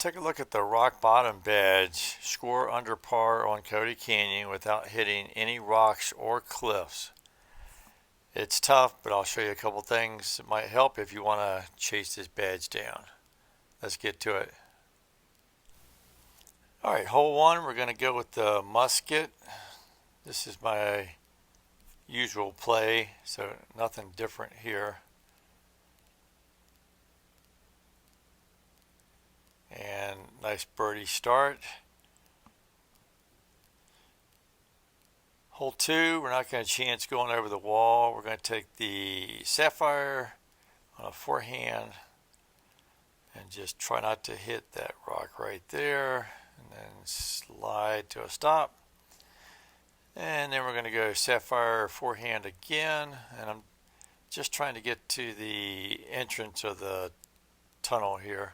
take a look at the rock bottom badge. Score under par on Cody Canyon without hitting any rocks or cliffs. It's tough, but I'll show you a couple things that might help if you want to chase this badge down. Let's get to it. Alright, hole one, we're going to go with the musket. This is my usual play, so nothing different here. And nice birdie start. Hole two, we're not going to chance going over the wall. We're going to take the Sapphire on a forehand and just try not to hit that rock right there, and then slide to a stop. And then we're going to go Sapphire forehand again, and I'm just trying to get to the entrance of the tunnel here.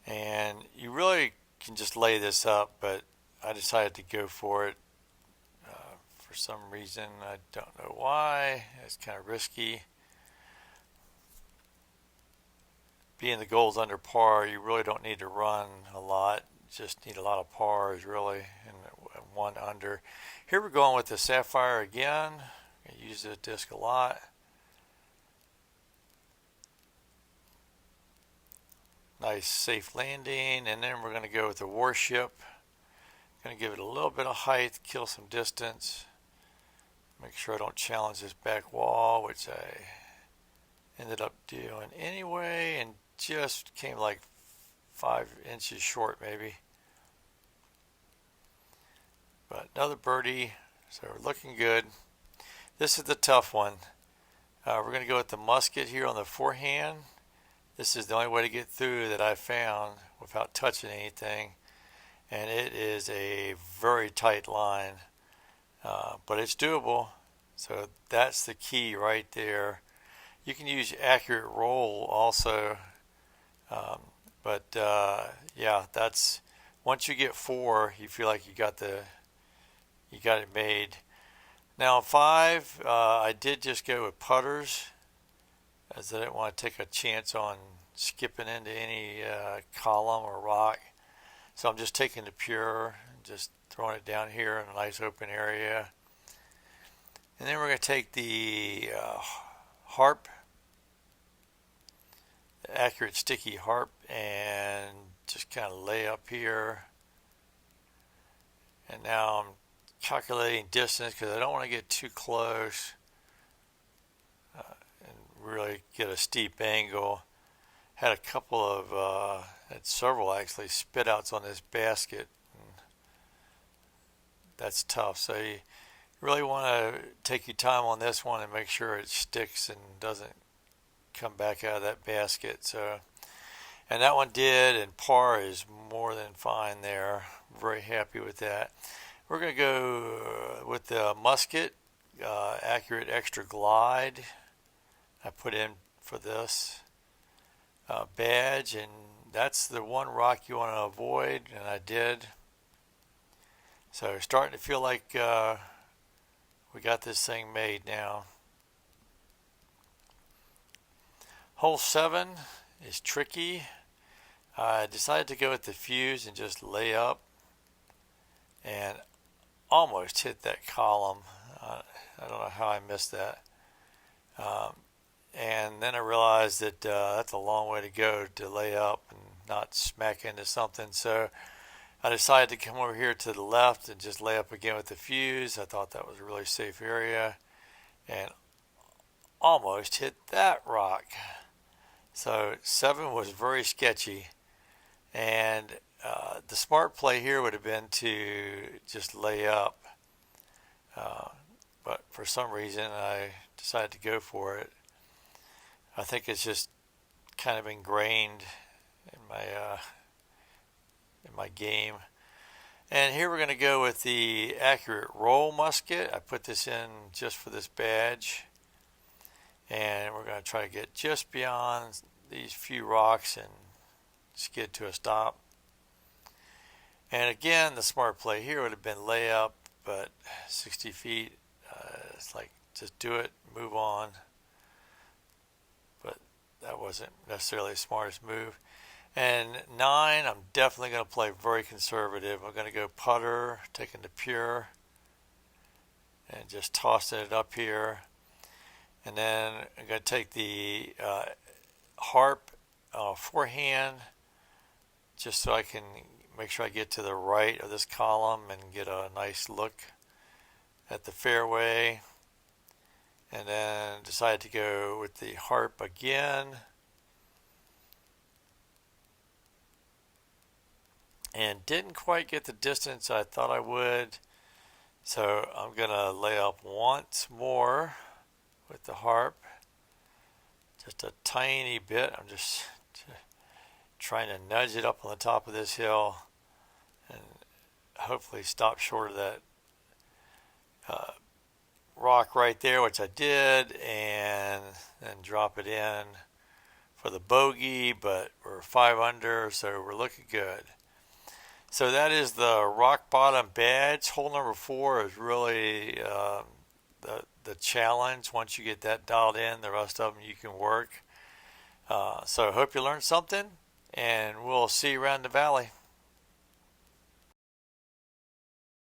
And you really can just lay this up, but I decided to go for it for some reason. I don't know why. It's kind of risky. Being the goal's under par, you really don't need to run a lot. Just need a lot of pars really, and one under. Here we're going with the Sapphire again. I use the disc a lot. Nice safe landing, and then we're going to go with the Warship. Going to give it a little bit of height, kill some distance. Make sure I don't challenge this back wall, which I ended up doing anyway, and just came like 5 inches short maybe. But another birdie, so we're looking good. This is the tough one. We're going to go with the musket here on the forehand. This is the only way to get through that I found without touching anything, and it is a very tight line, but it's doable. So that's the key right there. You can use accurate roll also, but yeah, that's once you get 4, you feel like you got it made. Now 5, I did just go with putters, as I didn't want to take a chance on skipping into any column or rock. So I'm just taking the pure and just throwing it down here in a nice open area. And then we're going to take the harp, the accurate sticky harp, and just kind of lay up here. And now I'm calculating distance because I don't want to get too close and really get a steep angle. Had a couple of, had several actually spit outs on this basket. And that's tough. So you really want to take your time on this one and make sure it sticks and doesn't come back out of that basket. So, and that one did, and par is more than fine there. Very happy with that. We're going to go with the musket, accurate extra glide. I put in for this badge, and that's the one rock you want to avoid, and I did. So starting to feel like we got this thing made now. Hole 7 is tricky. I decided to go with the fuse and just lay up, and almost hit that column. I don't know how I missed that. And then I realized that that's a long way to go to lay up and not smack into something. So I decided to come over here to the left and just lay up again with the fuse. I thought that was a really safe area, and almost hit that rock. So 7 was very sketchy, and the smart play here would have been to just lay up, but for some reason I decided to go for it. I think it's just kind of ingrained in my game. And here we're going to go with the accurate roll musket. I put this in just for this badge, and we're going to try to get just beyond these few rocks and skid to a stop. And again, the smart play here would have been layup, but 60 feet, it's like just do it, move on. But that wasn't necessarily the smartest move. And 9, I'm definitely going to play very conservative. I'm going to go putter, taking the pure, and just tossing it up here. And then I'm going to take the harp forehand, just so I can make sure I get to the right of this column and get a nice look at the fairway. And then decide to go with the harp again. And didn't quite get the distance I thought I would. So I'm going to lay up once more with the harp. Just a tiny bit. I'm just trying to nudge it up on the top of this hill and hopefully stop short of that rock right there, which I did, and then drop it in for the bogey, but we're 5 under, so we're looking good. So that is the rock bottom badge. Hole number 4 is really the challenge. Once you get that dialed in, the rest of them you can work. So I hope you learned something, and we'll see you around the valley.